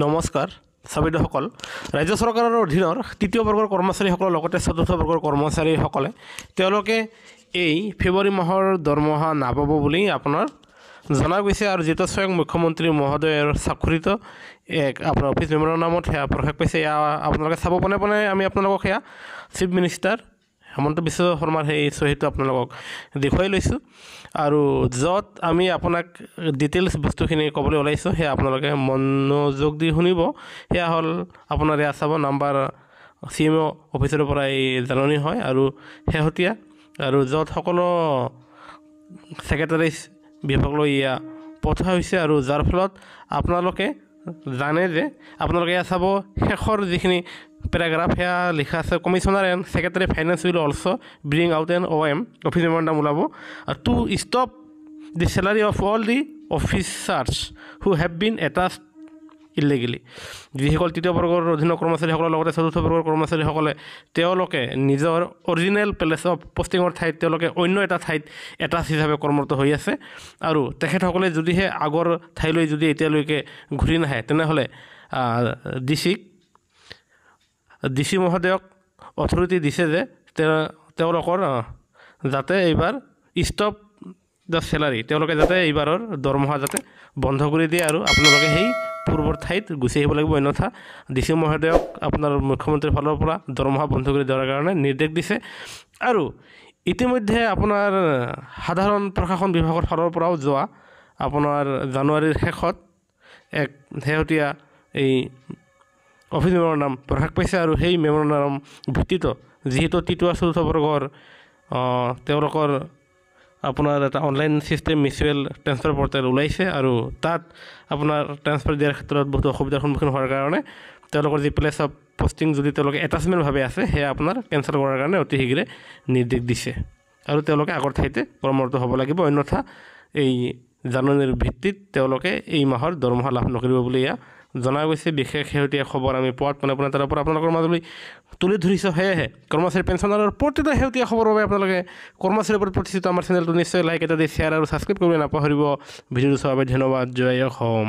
নমস্কাৰ চাবিদসকল ৰাজ্য চৰকাৰৰ অধীনৰ তৃতীয় বৰ্গৰ কৰ্মচাৰীসকলৰ লগতে চতুৰ্থ বৰ্গৰ কৰ্মচাৰীসকলে তেওঁলোকে এই ফেব্ৰুৱাৰী মাহৰ দৰমহা নাপাব বুলি আপোনাৰ জনা গৈছে আৰু যেটো স্বয়ং মুখ্যমন্ত্ৰী মহোদয়ৰ স্বাক্ষৰিত এক আপোনাৰ অফিচ মেমৰেণ্ডামত সেয়া প্ৰকাশ পাইছে। আপোনালোকে চাব পোনে আমি আপোনালোকক সেয়া চিফ মিনিষ্টাৰ হেমন্ত বিশ্ব শৰ্মাৰ সেই চহীটো আপোনালোকক দেখুৱাই লৈছোঁ আৰু য'ত আমি আপোনাক ডিটেইলছ বস্তুখিনি ক'বলৈ ওলাইছোঁ সেয়া আপোনালোকে মনোযোগ দি শুনিব। সেয়া হ'ল আপোনাৰ এয়া চাব নাম্বাৰ CMO অফিচৰ পৰা এই জাননী হয় আৰু শেহতীয়া আৰু য'ত সকলো ছেক্ৰেটাৰিজ বিভাগলৈ এয়া পঠোৱা হৈছে আৰু যাৰ ফলত আপোনালোকে জানে যে আপোনালোকে এয়া চাব শেষৰ যিখিনি পেৰাগ্ৰাফ সেয়া লিখা আছে commissioner and secretary finance will also' bring out an OM office memorandum ওলাব to stop the salary of all the officers who have been attached illegally. যিসকল তৃতীয় বৰ্গৰ অধীনৰ কৰ্মচাৰীসকলৰ লগতে চতুৰ্থ বৰ্গৰ কৰ্মচাৰীসকলে তেওঁলোকে নিজৰ অৰিজিনেল প্লেচ অফ পষ্টিঙৰ ঠাইত তেওঁলোকে অন্য এটা ঠাইত এটাচ হিচাপে কৰ্মৰত হৈ আছে আৰু তেখেতসকলে যদিহে আগৰ ঠাইলৈ যদি এতিয়ালৈকে ঘূৰি নাহে তেনেহ'লে DC মহোদয়ক অথৰিটি দিছে যে তেওঁলোকৰ যাতে এইবাৰ ষ্টপ দ্য চেলাৰী তেওঁলোকে যাতে এইবাৰৰ দৰমহা যাতে বন্ধ কৰি দিয়ে আৰু আপোনালোকে সেই পূৰ্বৰ ঠাইত গুচি আহিব লাগিব, অন্যথা DC মহোদয়ক আপোনাৰ মুখ্যমন্ত্ৰীৰ ফালৰ পৰা দৰমহা বন্ধ কৰি দিয়াৰ কাৰণে নিৰ্দেশ দিছে। আৰু ইতিমধ্যে আপোনাৰ সাধাৰণ প্ৰশাসন বিভাগৰ ফালৰ পৰাও যোৱা আপোনাৰ জানুৱাৰীৰ শেষত এক শেহতীয়া এই অফিচ মেমৰেণ্ডাম প্ৰকাশ পাইছে আৰু সেই মেমৰেণ্ডাম ভিত্তিত যিহেতু তৃতীয় চতুৰ্থ বৰ্গৰ তেওঁলোকৰ আপোনাৰ এটা online system mutual transfer portal ওলাইছে আৰু তাত আপোনাৰ ট্ৰেন্সফাৰ দিয়াৰ ক্ষেত্ৰত বহুতো অসুবিধাৰ সন্মুখীন হোৱাৰ কাৰণে তেওঁলোকৰ যি প্লেচ অফ পষ্টিং যদি তেওঁলোকে এটাচমেণ্টভাৱে আছে সেয়া আপোনাৰ কেঞ্চেল কৰাৰ কাৰণে অতি শীঘ্ৰে নিৰ্দেশ দিছে আৰু তেওঁলোকে আগৰ ঠাইতে কৰ্মৰত হ'ব লাগিব, অন্যথা এই জাননীৰ ভিত্তিত তেওঁলোকে এই মাহৰ দৰমহা লাভ নকৰিব বুলি এয়া জনা গৈছে। বিশেষ শেহতীয়া খবৰ আমি পোৱাত পোনে তাৰ পৰা আপোনালোকৰ মাজলৈ তুলি ধৰিছোঁ। সেয়েহে কৰ্মচাৰী পেঞ্চনাৰৰ প্ৰতিটো শেহতীয়া খবৰৰ বাবে আপোনালোকে কৰ্মচাৰীৰ ওপৰত প্ৰতিষ্ঠিত আমাৰ চেনেলটো নিশ্চয় লাইক এটা দি শ্বেয়াৰ আৰু ছাবস্ক্ৰাইব কৰিবলৈ নাপাহৰিব। ভিডিঅ'টো চোৱাৰ বাবে ধন্যবাদ। জয় অসম।